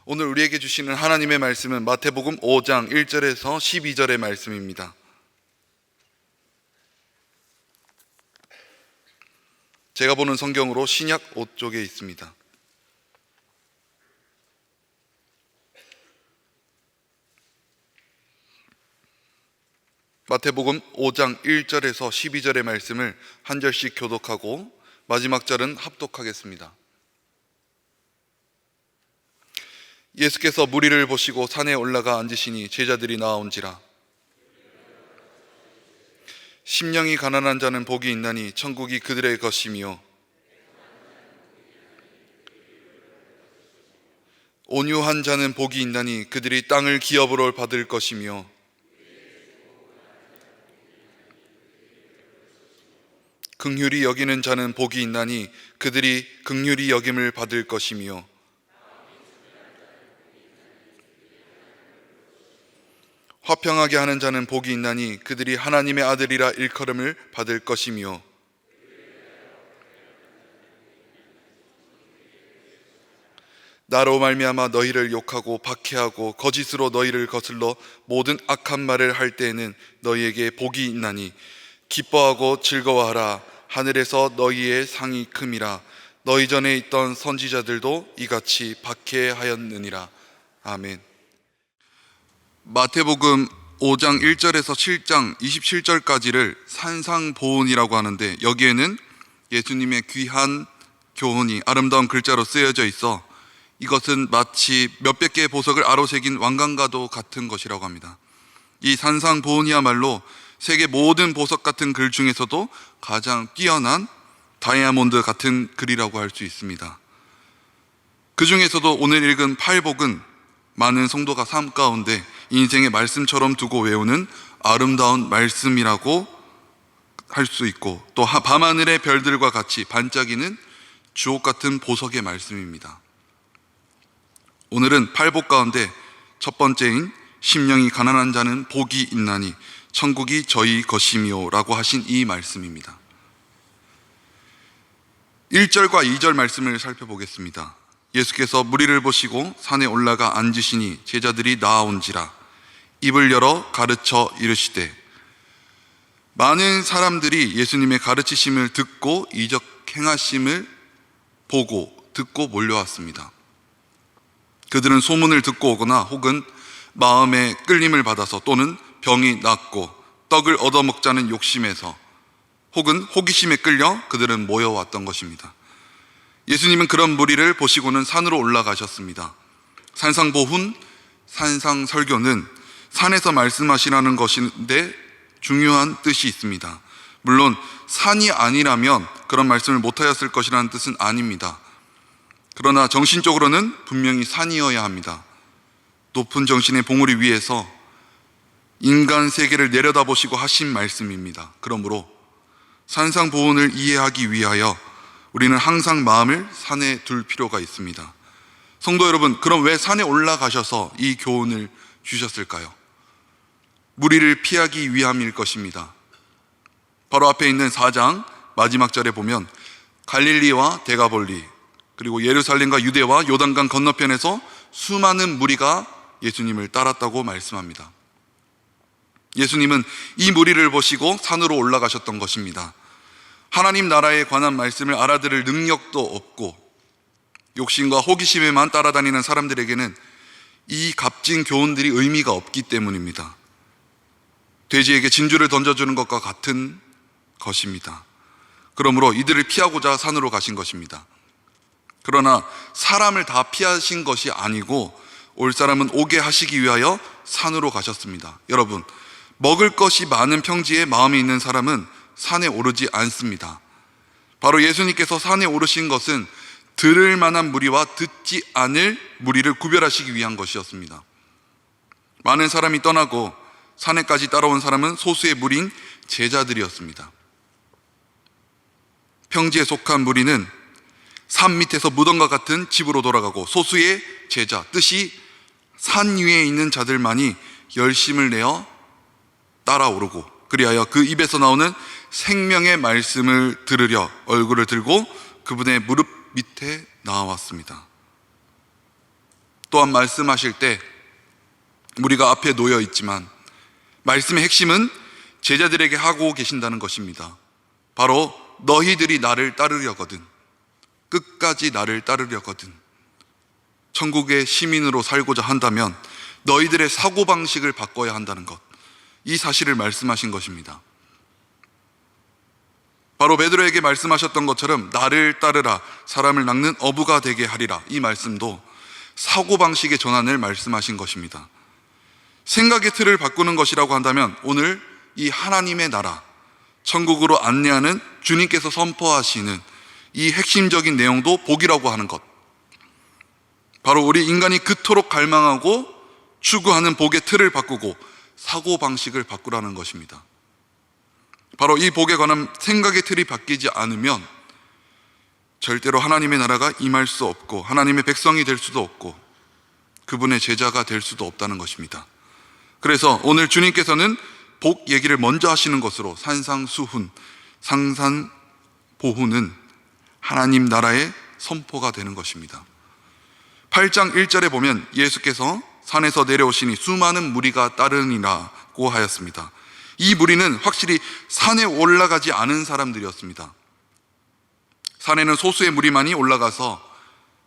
오늘 우리에게 주시는 하나님의 말씀은 마태복음 5장 1절에서 12절의 말씀입니다. 제가 보는 성경으로 신약 5쪽에 있습니다. 마태복음 5장 1절에서 12절의 말씀을 한 절씩 교독하고 마지막 절은 합독하겠습니다. 예수께서 무리를 보시고 산에 올라가 앉으시니 제자들이 나아온지라. 심령이 가난한 자는 복이 있나니 천국이 그들의 것이며, 온유한 자는 복이 있나니 그들이 땅을 기업으로 받을 것이며, 긍휼히 여기는 자는 복이 있나니 그들이 긍휼히 여김을 받을 것이며, 화평하게 하는 자는 복이 있나니 그들이 하나님의 아들이라 일컬음을 받을 것이며, 나로 말미암아 너희를 욕하고 박해하고 거짓으로 너희를 거슬러 모든 악한 말을 할 때에는 너희에게 복이 있나니 기뻐하고 즐거워하라. 하늘에서 너희의 상이 큼이라. 너희 전에 있던 선지자들도 이같이 박해하였느니라. 아멘. 마태복음 5장 1절에서 7장 27절까지를 산상보훈이라고 하는데, 여기에는 예수님의 귀한 교훈이 아름다운 글자로 쓰여져 있어 이것은 마치 몇백 개의 보석을 아로새긴 왕관과도 같은 것이라고 합니다. 이 산상보훈이야말로 세계 모든 보석 같은 글 중에서도 가장 뛰어난 다이아몬드 같은 글이라고 할 수 있습니다. 그 중에서도 오늘 읽은 팔복은 많은 성도가 삶 가운데 인생의 말씀처럼 두고 외우는 아름다운 말씀이라고 할 수 있고, 또 밤하늘의 별들과 같이 반짝이는 주옥 같은 보석의 말씀입니다. 오늘은 팔복 가운데 첫 번째인 심령이 가난한 자는 복이 있나니 천국이 저희 것이며 라고 하신 이 말씀입니다. 1절과 2절 말씀을 살펴보겠습니다. 예수께서 무리를 보시고 산에 올라가 앉으시니 제자들이 나아온지라. 입을 열어 가르쳐 이르시되. 많은 사람들이 예수님의 가르치심을 듣고 이적 행하심을 보고 듣고 몰려왔습니다. 그들은 소문을 듣고 오거나 혹은 마음의 끌림을 받아서, 또는 병이 낫고 떡을 얻어먹자는 욕심에서, 혹은 호기심에 끌려 그들은 모여왔던 것입니다. 예수님은 그런 무리를 보시고는 산으로 올라가셨습니다. 산상보훈, 산상설교는 산에서 말씀하시라는 것인데 중요한 뜻이 있습니다. 물론 산이 아니라면 그런 말씀을 못하였을 것이라는 뜻은 아닙니다. 그러나 정신적으로는 분명히 산이어야 합니다. 높은 정신의 봉우리 위에서 인간 세계를 내려다보시고 하신 말씀입니다. 그러므로 산상보훈을 이해하기 위하여 우리는 항상 마음을 산에 둘 필요가 있습니다. 성도 여러분, 그럼 왜 산에 올라가셔서 이 교훈을 주셨을까요? 무리를 피하기 위함일 것입니다. 바로 앞에 있는 4장 마지막 절에 보면 갈릴리와 데가볼리, 그리고 예루살렘과 유대와 요단강 건너편에서 수많은 무리가 예수님을 따랐다고 말씀합니다. 예수님은 이 무리를 보시고 산으로 올라가셨던 것입니다. 하나님 나라에 관한 말씀을 알아들을 능력도 없고 욕심과 호기심에만 따라다니는 사람들에게는 이 값진 교훈들이 의미가 없기 때문입니다. 돼지에게 진주를 던져주는 것과 같은 것입니다. 그러므로 이들을 피하고자 산으로 가신 것입니다. 그러나 사람을 다 피하신 것이 아니고 올 사람은 오게 하시기 위하여 산으로 가셨습니다. 여러분, 먹을 것이 많은 평지에 마음이 있는 사람은 산에 오르지 않습니다. 바로 예수님께서 산에 오르신 것은 들을 만한 무리와 듣지 않을 무리를 구별하시기 위한 것이었습니다. 많은 사람이 떠나고 산에까지 따라온 사람은 소수의 무리인 제자들이었습니다. 평지에 속한 무리는 산 밑에서 무덤과 같은 집으로 돌아가고, 소수의 제자, 뜻이 산 위에 있는 자들만이 열심을 내어 따라오르고, 그리하여 그 입에서 나오는 생명의 말씀을 들으려 얼굴을 들고 그분의 무릎 밑에 나아왔습니다. 또한 말씀하실 때 우리가 앞에 놓여 있지만 말씀의 핵심은 제자들에게 하고 계신다는 것입니다. 바로 너희들이 나를 따르려거든, 끝까지 나를 따르려거든, 천국의 시민으로 살고자 한다면 너희들의 사고방식을 바꿔야 한다는 것, 이 사실을 말씀하신 것입니다. 바로 베드로에게 말씀하셨던 것처럼 나를 따르라, 사람을 낚는 어부가 되게 하리라, 이 말씀도 사고방식의 전환을 말씀하신 것입니다. 생각의 틀을 바꾸는 것이라고 한다면 오늘 이 하나님의 나라, 천국으로 안내하는 주님께서 선포하시는 이 핵심적인 내용도 복이라고 하는 것, 바로 우리 인간이 그토록 갈망하고 추구하는 복의 틀을 바꾸고 사고방식을 바꾸라는 것입니다. 바로 이 복에 관한 생각의 틀이 바뀌지 않으면 절대로 하나님의 나라가 임할 수 없고 하나님의 백성이 될 수도 없고 그분의 제자가 될 수도 없다는 것입니다. 그래서 오늘 주님께서는 복 얘기를 먼저 하시는 것으로 산상수훈, 상산보훈은 하나님 나라의 선포가 되는 것입니다. 8장 1절에 보면 예수께서 산에서 내려오시니 수많은 무리가 따르니라고 하였습니다. 이 무리는 확실히 산에 올라가지 않은 사람들이었습니다. 산에는 소수의 무리만이 올라가서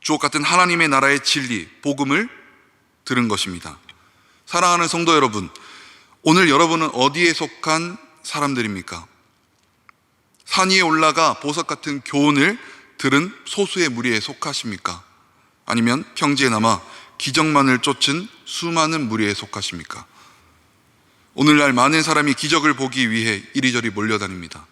주옥 같은 하나님의 나라의 진리, 복음을 들은 것입니다. 사랑하는 성도 여러분, 오늘 여러분은 어디에 속한 사람들입니까? 산 위에 올라가 보석 같은 교훈을 들은 소수의 무리에 속하십니까? 아니면 평지에 남아 기적만을 쫓은 수많은 무리에 속하십니까? 오늘날 많은 사람이 기적을 보기 위해 이리저리 몰려다닙니다.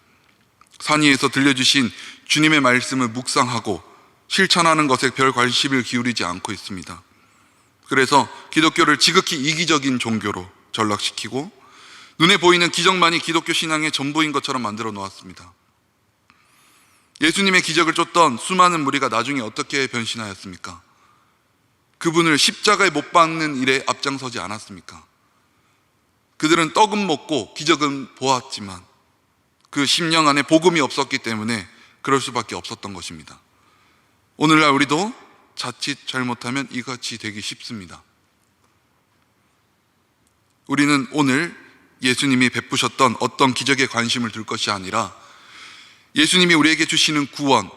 산 위에서 들려주신 주님의 말씀을 묵상하고 실천하는 것에 별 관심을 기울이지 않고 있습니다. 그래서 기독교를 지극히 이기적인 종교로 전락시키고 눈에 보이는 기적만이 기독교 신앙의 전부인 것처럼 만들어 놓았습니다. 예수님의 기적을 쫓던 수많은 무리가 나중에 어떻게 변신하였습니까? 그분을 십자가에 못 박는 일에 앞장서지 않았습니까? 그들은 떡은 먹고 기적은 보았지만 그 심령 안에 복음이 없었기 때문에 그럴 수밖에 없었던 것입니다. 오늘날 우리도 자칫 잘못하면 이같이 되기 쉽습니다. 우리는 오늘 예수님이 베푸셨던 어떤 기적에 관심을 둘 것이 아니라 예수님이 우리에게 주시는 구원,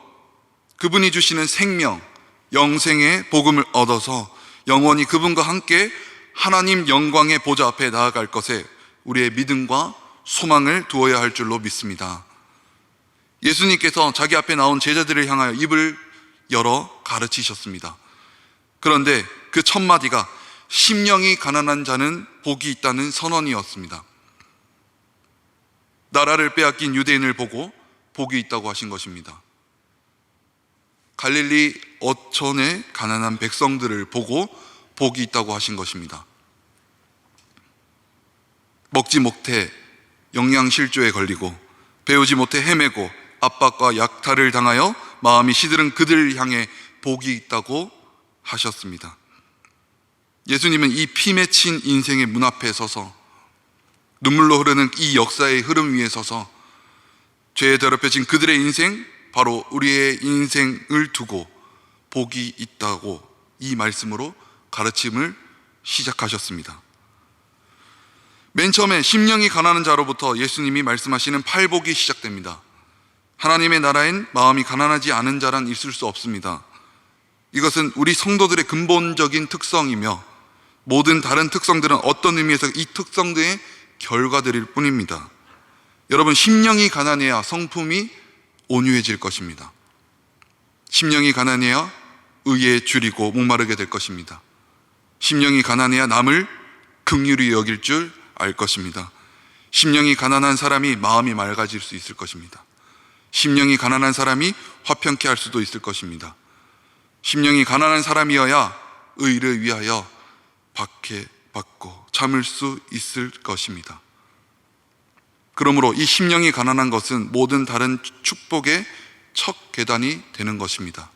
그분이 주시는 생명, 영생의 복음을 얻어서 영원히 그분과 함께 하나님 영광의 보좌 앞에 나아갈 것에 우리의 믿음과 소망을 두어야 할 줄로 믿습니다. 예수님께서 자기 앞에 나온 제자들을 향하여 입을 열어 가르치셨습니다. 그런데 그 첫 마디가 심령이 가난한 자는 복이 있다는 선언이었습니다. 나라를 빼앗긴 유대인을 보고 복이 있다고 하신 것입니다. 갈릴리 어촌의 가난한 백성들을 보고 복이 있다고 하신 것입니다. 먹지 못해 영양실조에 걸리고 배우지 못해 헤매고 압박과 약탈을 당하여 마음이 시들은 그들을 향해 복이 있다고 하셨습니다. 예수님은 이 피 맺힌 인생의 문 앞에 서서 눈물로 흐르는 이 역사의 흐름 위에 서서 죄에 더럽혀진 그들의 인생, 바로 우리의 인생을 두고 복이 있다고 이 말씀으로 가르침을 시작하셨습니다. 맨 처음에 심령이 가난한 자로부터 예수님이 말씀하시는 팔복이 시작됩니다. 하나님의 나라엔 마음이 가난하지 않은 자란 있을 수 없습니다. 이것은 우리 성도들의 근본적인 특성이며 모든 다른 특성들은 어떤 의미에서 이 특성들의 결과들일 뿐입니다. 여러분, 심령이 가난해야 성품이 온유해질 것입니다. 심령이 가난해야 의에 줄이고 목마르게 될 것입니다. 심령이 가난해야 남을 긍휼히 여길 줄 알 것입니다. 심령이 가난한 사람이 마음이 맑아질 수 있을 것입니다. 심령이 가난한 사람이 화평케 할 수도 있을 것입니다. 심령이 가난한 사람이어야 의를 위하여 박해받고 참을 수 있을 것입니다. 그러므로 이 심령이 가난한 것은 모든 다른 축복의 첫 계단이 되는 것입니다.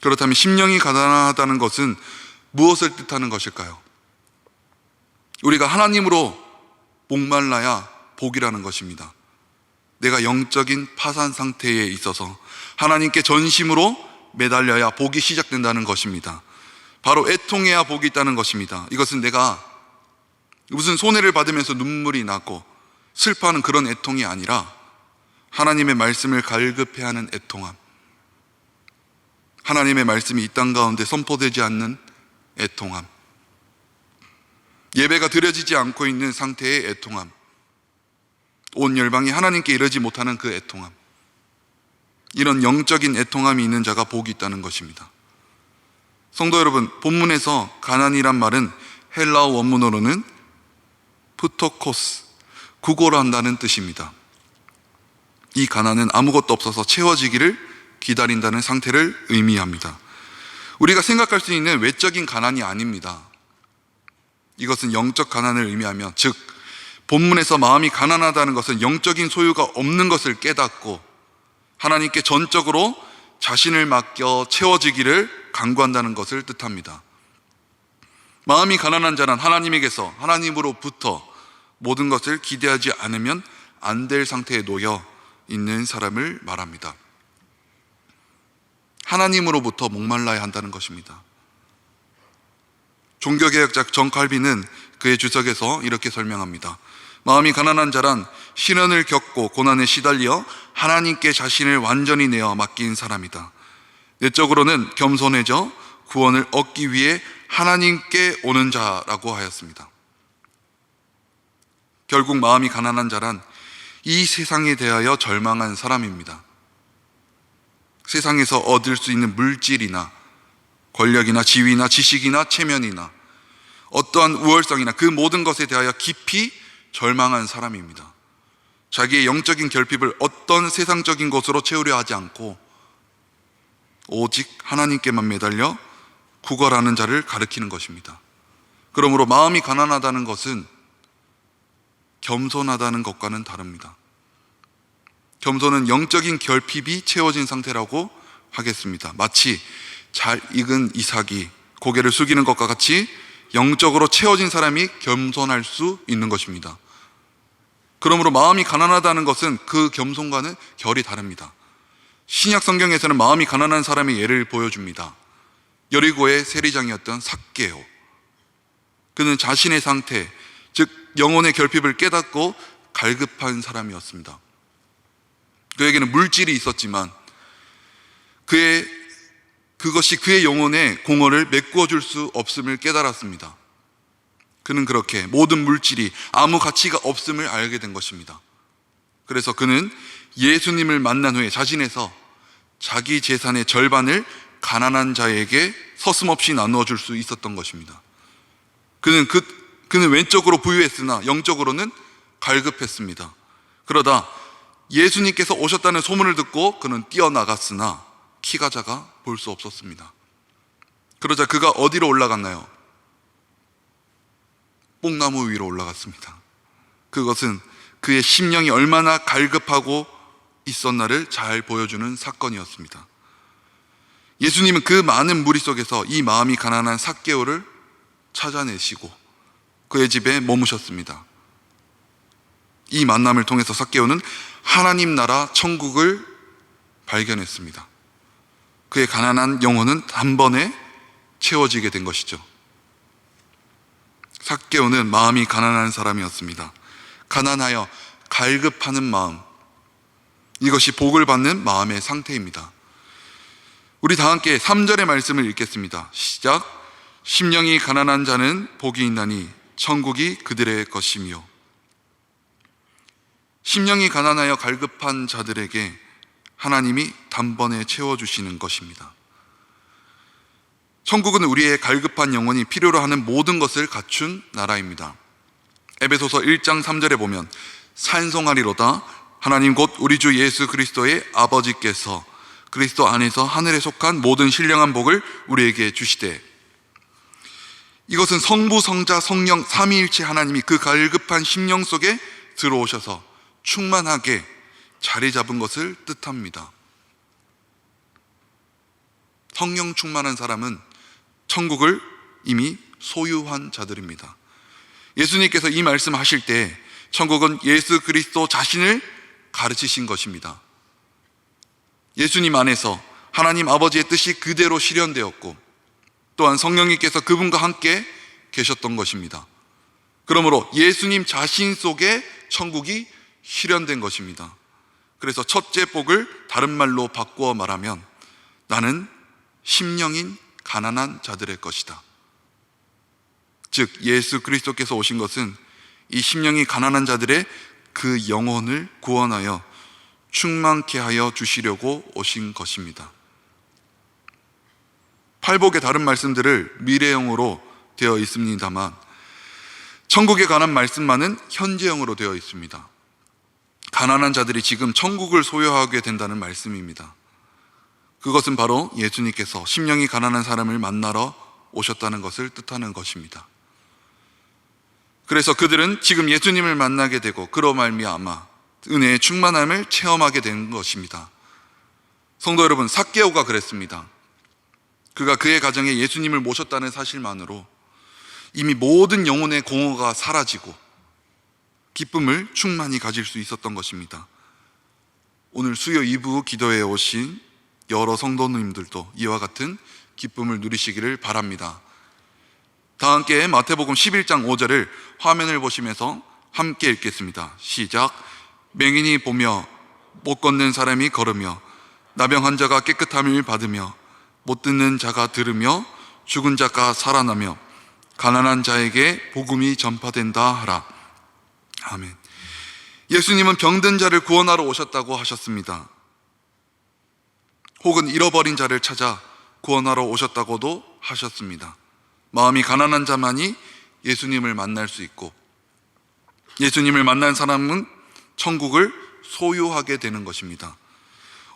그렇다면 심령이 가난하다는 것은 무엇을 뜻하는 것일까요? 우리가 하나님으로 목말라야 복이라는 것입니다. 내가 영적인 파산 상태에 있어서 하나님께 전심으로 매달려야 복이 시작된다는 것입니다. 바로 애통해야 복이 있다는 것입니다. 이것은 내가 무슨 손해를 받으면서 눈물이 나고 슬퍼하는 그런 애통이 아니라 하나님의 말씀을 갈급해하는 애통함, 하나님의 말씀이 이 땅 가운데 선포되지 않는 애통함, 예배가 드려지지 않고 있는 상태의 애통함, 온 열방이 하나님께 이르지 못하는 그 애통함, 이런 영적인 애통함이 있는 자가 복이 있다는 것입니다. 성도 여러분, 본문에서 가난이란 말은 헬라어 원문으로는 푸토코스, 구걸한다는 뜻입니다. 이 가난은 아무것도 없어서 채워지기를 기다린다는 상태를 의미합니다. 우리가 생각할 수 있는 외적인 가난이 아닙니다. 이것은 영적 가난을 의미하며, 즉 본문에서 마음이 가난하다는 것은 영적인 소유가 없는 것을 깨닫고 하나님께 전적으로 자신을 맡겨 채워지기를 간구한다는 것을 뜻합니다. 마음이 가난한 자는 하나님에게서, 하나님으로부터 모든 것을 기대하지 않으면 안 될 상태에 놓여 있는 사람을 말합니다. 하나님으로부터 목말라야 한다는 것입니다. 종교개혁자 존 칼빈은 그의 주석에서 이렇게 설명합니다. 마음이 가난한 자란 시련을 겪고 고난에 시달려 하나님께 자신을 완전히 내어 맡긴 사람이다. 내적으로는 겸손해져 구원을 얻기 위해 하나님께 오는 자라고 하였습니다. 결국 마음이 가난한 자란 이 세상에 대하여 절망한 사람입니다. 세상에서 얻을 수 있는 물질이나 권력이나 지위나 지식이나 체면이나 어떠한 우월성이나 그 모든 것에 대하여 깊이 절망한 사람입니다. 자기의 영적인 결핍을 어떤 세상적인 것으로 채우려 하지 않고 오직 하나님께만 매달려 구걸하는 자를 가리키는 것입니다. 그러므로 마음이 가난하다는 것은 겸손하다는 것과는 다릅니다. 겸손은 영적인 결핍이 채워진 상태라고 하겠습니다. 마치 잘 익은 이삭이 고개를 숙이는 것과 같이 영적으로 채워진 사람이 겸손할 수 있는 것입니다. 그러므로 마음이 가난하다는 것은 그 겸손과는 결이 다릅니다. 신약 성경에서는 마음이 가난한 사람의 예를 보여줍니다. 여리고의 세리장이었던 삭개오, 그는 자신의 상태, 즉 영혼의 결핍을 깨닫고 갈급한 사람이었습니다. 그에게는 물질이 있었지만 그것이 그의 영혼의 공허를 메꾸어 줄 수 없음을 깨달았습니다. 그는 그렇게 모든 물질이 아무 가치가 없음을 알게 된 것입니다. 그래서 그는 예수님을 만난 후에 자신에서 자기 재산의 절반을 가난한 자에게 서슴없이 나누어 줄 수 있었던 것입니다. 그는 왼쪽으로 부유했으나 영적으로는 갈급했습니다. 그러다 예수님께서 오셨다는 소문을 듣고 그는 뛰어나갔으나 키가 작아 볼 수 없었습니다. 그러자 그가 어디로 올라갔나요? 뽕나무 위로 올라갔습니다. 그것은 그의 심령이 얼마나 갈급하고 있었나를 잘 보여주는 사건이었습니다. 예수님은 그 많은 무리 속에서 이 마음이 가난한 삭개오를 찾아내시고 그의 집에 머무셨습니다. 이 만남을 통해서 삭개오는 하나님 나라 천국을 발견했습니다. 그의 가난한 영혼은 단번에 채워지게 된 것이죠. 삭개오는 마음이 가난한 사람이었습니다. 가난하여 갈급하는 마음, 이것이 복을 받는 마음의 상태입니다. 우리 다 함께 3절의 말씀을 읽겠습니다. 시작. 심령이 가난한 자는 복이 있나니 천국이 그들의 것이며. 심령이 가난하여 갈급한 자들에게 하나님이 단번에 채워주시는 것입니다. 천국은 우리의 갈급한 영혼이 필요로 하는 모든 것을 갖춘 나라입니다. 에베소서 1장 3절에 보면 찬송하리로다 하나님 곧 우리 주 예수 그리스도의 아버지께서 그리스도 안에서 하늘에 속한 모든 신령한 복을 우리에게 주시되. 이것은 성부, 성자, 성령 삼위일체 하나님이 그 갈급한 심령 속에 들어오셔서 충만하게 자리 잡은 것을 뜻합니다. 성령 충만한 사람은 천국을 이미 소유한 자들입니다. 예수님께서 이 말씀하실 때 천국은 예수 그리스도 자신을 가르치신 것입니다. 예수님 안에서 하나님 아버지의 뜻이 그대로 실현되었고 또한 성령님께서 그분과 함께 계셨던 것입니다. 그러므로 예수님 자신 속에 천국이 실현된 것입니다. 그래서 첫째 복을 다른 말로 바꾸어 말하면 나는 심령인 가난한 자들의 것이다. 즉 예수 그리스도께서 오신 것은 이 심령이 가난한 자들의 그 영혼을 구원하여 충만케 하여 주시려고 오신 것입니다. 팔복의 다른 말씀들을 미래형으로 되어 있습니다만 천국에 관한 말씀만은 현재형으로 되어 있습니다. 가난한 자들이 지금 천국을 소유하게 된다는 말씀입니다. 그것은 바로 예수님께서 심령이 가난한 사람을 만나러 오셨다는 것을 뜻하는 것입니다. 그래서 그들은 지금 예수님을 만나게 되고 그로 말미암아 은혜의 충만함을 체험하게 된 것입니다. 성도 여러분, 삭개오가 그랬습니다. 그가 그의 가정에 예수님을 모셨다는 사실만으로 이미 모든 영혼의 공허가 사라지고 기쁨을 충만히 가질 수 있었던 것입니다. 오늘 수요 2부 기도에 오신 여러 성도님들도 이와 같은 기쁨을 누리시기를 바랍니다. 다 함께 마태복음 11장 5절을 화면을 보시면서 함께 읽겠습니다. 시작. 맹인이 보며 못 걷는 사람이 걸으며 나병 환자가 깨끗함을 받으며 못 듣는 자가 들으며 죽은 자가 살아나며 가난한 자에게 복음이 전파된다 하라. 아멘. 예수님은 병든 자를 구원하러 오셨다고 하셨습니다. 혹은 잃어버린 자를 찾아 구원하러 오셨다고도 하셨습니다. 마음이 가난한 자만이 예수님을 만날 수 있고 예수님을 만난 사람은 천국을 소유하게 되는 것입니다.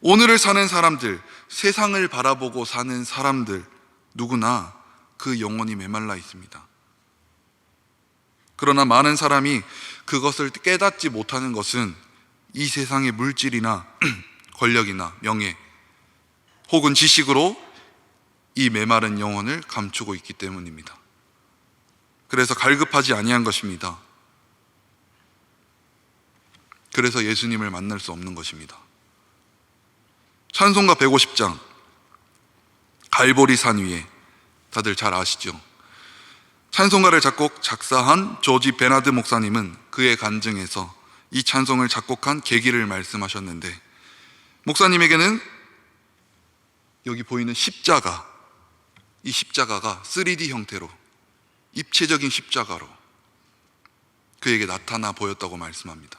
오늘을 사는 사람들, 세상을 바라보고 사는 사람들 누구나 그 영혼이 메말라 있습니다. 그러나 많은 사람이 그것을 깨닫지 못하는 것은 이 세상의 물질이나 권력이나 명예 혹은 지식으로 이 메마른 영혼을 감추고 있기 때문입니다. 그래서 갈급하지 아니한 것입니다. 그래서 예수님을 만날 수 없는 것입니다. 찬송가 150장 갈보리 산 위에, 다들 잘 아시죠? 찬송가를 작사한 조지 베나드 목사님은 그의 간증에서 이 찬송을 작곡한 계기를 말씀하셨는데, 목사님에게는 여기 보이는 십자가, 이 십자가가 3D 형태로, 입체적인 십자가로 그에게 나타나 보였다고 말씀합니다.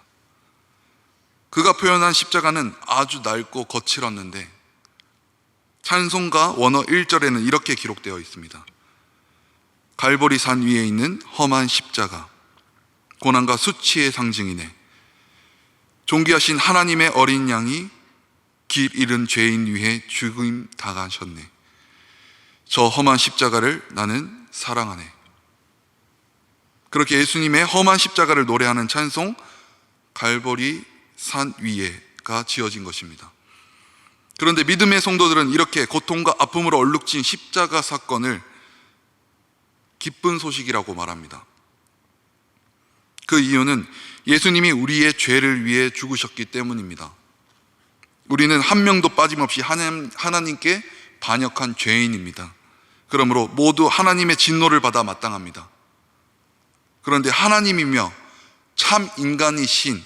그가 표현한 십자가는 아주 낡고 거칠었는데 찬송가 원어 1절에는 이렇게 기록되어 있습니다. 갈보리 산 위에 있는 험한 십자가, 고난과 수치의 상징이네. 존귀하신 하나님의 어린 양이 길 잃은 죄인 위해 죽임 당하셨네. 저 험한 십자가를 나는 사랑하네. 그렇게 예수님의 험한 십자가를 노래하는 찬송 갈보리 산 위에가 지어진 것입니다. 그런데 믿음의 성도들은 이렇게 고통과 아픔으로 얼룩진 십자가 사건을 기쁜 소식이라고 말합니다. 그 이유는 예수님이 우리의 죄를 위해 죽으셨기 때문입니다. 우리는 한 명도 빠짐없이 하나님께 반역한 죄인입니다. 그러므로 모두 하나님의 진노를 받아 마땅합니다. 그런데 하나님이며 참 인간이신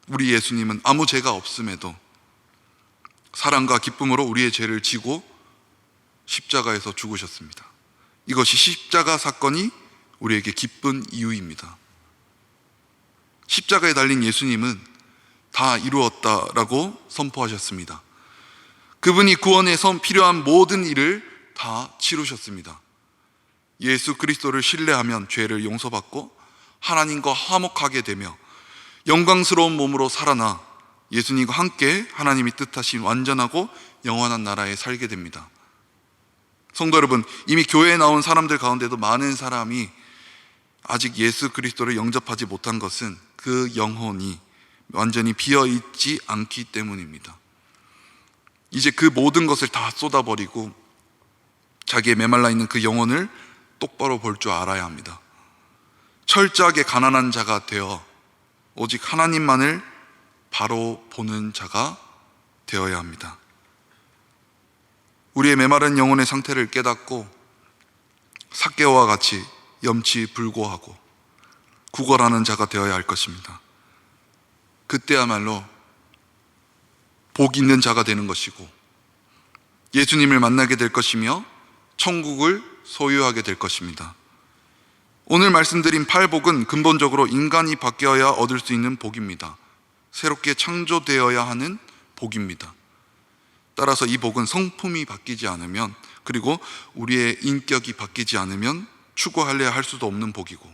우리 예수님은 아무 죄가 없음에도 사랑과 기쁨으로 우리의 죄를 지고 십자가에서 죽으셨습니다. 이것이 십자가 사건이 우리에게 기쁜 이유입니다. 십자가에 달린 예수님은 다 이루었다라고 선포하셨습니다. 그분이 구원에서 필요한 모든 일을 다 치르셨습니다. 예수 그리스도를 신뢰하면 죄를 용서받고 하나님과 화목하게 되며 영광스러운 몸으로 살아나 예수님과 함께 하나님이 뜻하신 완전하고 영원한 나라에 살게 됩니다. 성도 여러분, 이미 교회에 나온 사람들 가운데도 많은 사람이 아직 예수 그리스도를 영접하지 못한 것은 그 영혼이 완전히 비어있지 않기 때문입니다. 이제 그 모든 것을 다 쏟아버리고 자기의 메말라 있는 그 영혼을 똑바로 볼 줄 알아야 합니다. 철저하게 가난한 자가 되어 오직 하나님만을 바로 보는 자가 되어야 합니다. 우리의 메마른 영혼의 상태를 깨닫고 삭개오와 같이 염치불고하고 구걸하는 자가 되어야 할 것입니다. 그때야말로 복 있는 자가 되는 것이고 예수님을 만나게 될 것이며 천국을 소유하게 될 것입니다. 오늘 말씀드린 팔복은 근본적으로 인간이 바뀌어야 얻을 수 있는 복입니다. 새롭게 창조되어야 하는 복입니다. 따라서 이 복은 성품이 바뀌지 않으면, 그리고 우리의 인격이 바뀌지 않으면 추구하려 할 수도 없는 복이고,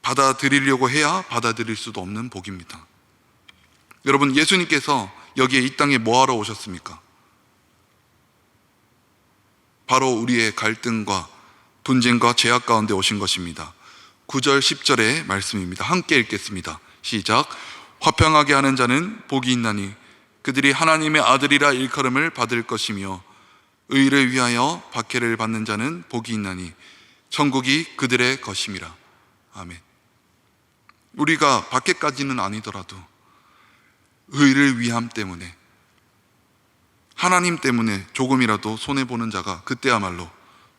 받아들이려고 해야 받아들일 수도 없는 복입니다. 여러분, 예수님께서 여기에 이 땅에 뭐하러 오셨습니까? 바로 우리의 갈등과 분쟁과 죄악 가운데 오신 것입니다. 9절 10절의 말씀입니다. 함께 읽겠습니다. 시작. 화평하게 하는 자는 복이 있나니 그들이 하나님의 아들이라 일컬음을 받을 것이며 의를 위하여 박해를 받는 자는 복이 있나니 천국이 그들의 것임이라. 아멘. 우리가 박해까지는 아니더라도 의를 위함 때문에, 하나님 때문에 조금이라도 손해보는 자가 그때야말로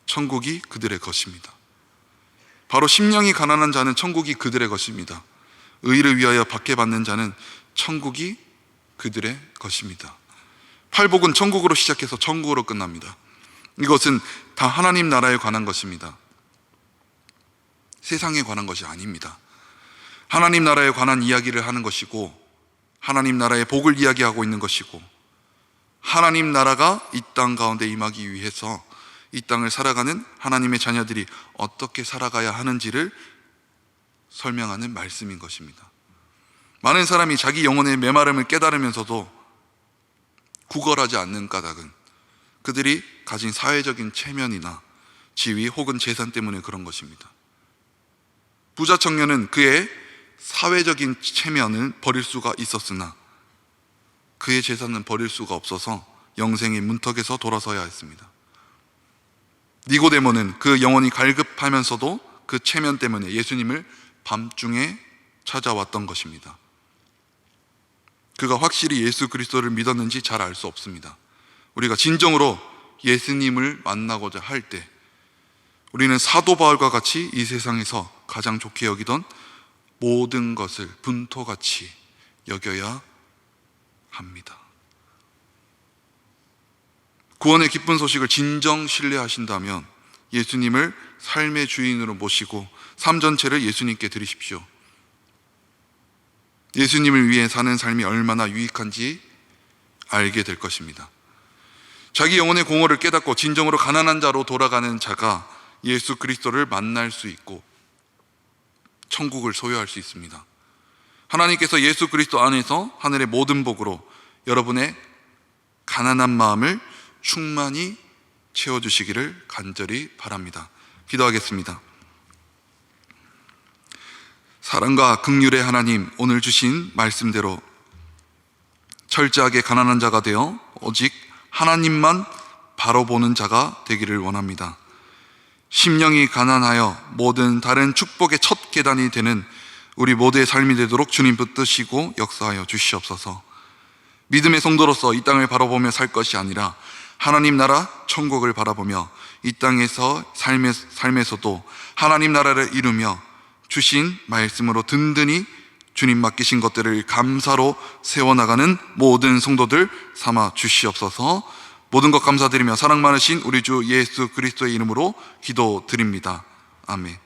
천국이 그들의 것입니다. 바로 심령이 가난한 자는 천국이 그들의 것입니다. 의를 위하여 박해받는 자는 천국이 그들의 것입니다. 팔복은 천국으로 시작해서 천국으로 끝납니다. 이것은 다 하나님 나라에 관한 것입니다. 세상에 관한 것이 아닙니다. 하나님 나라에 관한 이야기를 하는 것이고, 하나님 나라의 복을 이야기하고 있는 것이고, 하나님 나라가 이 땅 가운데 임하기 위해서 이 땅을 살아가는 하나님의 자녀들이 어떻게 살아가야 하는지를 설명하는 말씀인 것입니다. 많은 사람이 자기 영혼의 메마름을 깨달으면서도 구걸하지 않는 까닭은 그들이 가진 사회적인 체면이나 지위 혹은 재산 때문에 그런 것입니다. 부자 청년은 그의 사회적인 체면을 버릴 수가 있었으나 그의 재산은 버릴 수가 없어서 영생의 문턱에서 돌아서야 했습니다. 니고데모는 그 영혼이 갈급하면서도 그 체면 때문에 예수님을 밤중에 찾아왔던 것입니다. 그가 확실히 예수 그리스도를 믿었는지 잘 알 수 없습니다. 우리가 진정으로 예수님을 만나고자 할 때 우리는 사도 바울과 같이 이 세상에서 가장 좋게 여기던 모든 것을 분토같이 여겨야 합니다. 구원의 기쁜 소식을 진정 신뢰하신다면 예수님을 삶의 주인으로 모시고 삶 전체를 예수님께 드리십시오. 예수님을 위해 사는 삶이 얼마나 유익한지 알게 될 것입니다. 자기 영혼의 공허를 깨닫고 진정으로 가난한 자로 돌아가는 자가 예수 그리스도를 만날 수 있고 천국을 소유할 수 있습니다. 하나님께서 예수 그리스도 안에서 하늘의 모든 복으로 여러분의 가난한 마음을 충만히 채워주시기를 간절히 바랍니다. 기도하겠습니다. 사랑과 긍휼의 하나님, 오늘 주신 말씀대로 철저하게 가난한 자가 되어 오직 하나님만 바로 보는 자가 되기를 원합니다. 심령이 가난하여 모든 다른 축복의 첫 계단이 되는 우리 모두의 삶이 되도록 주님 붙드시고 역사하여 주시옵소서. 믿음의 성도로서 이 땅을 바라보며 살 것이 아니라 하나님 나라 천국을 바라보며 이 땅에서 삶에서도 하나님 나라를 이루며 주신 말씀으로 든든히 주님 맡기신 것들을 감사로 세워나가는 모든 성도들 삼아 주시옵소서. 모든 것 감사드리며 사랑 많으신 우리 주 예수 그리스도의 이름으로 기도드립니다. 아멘.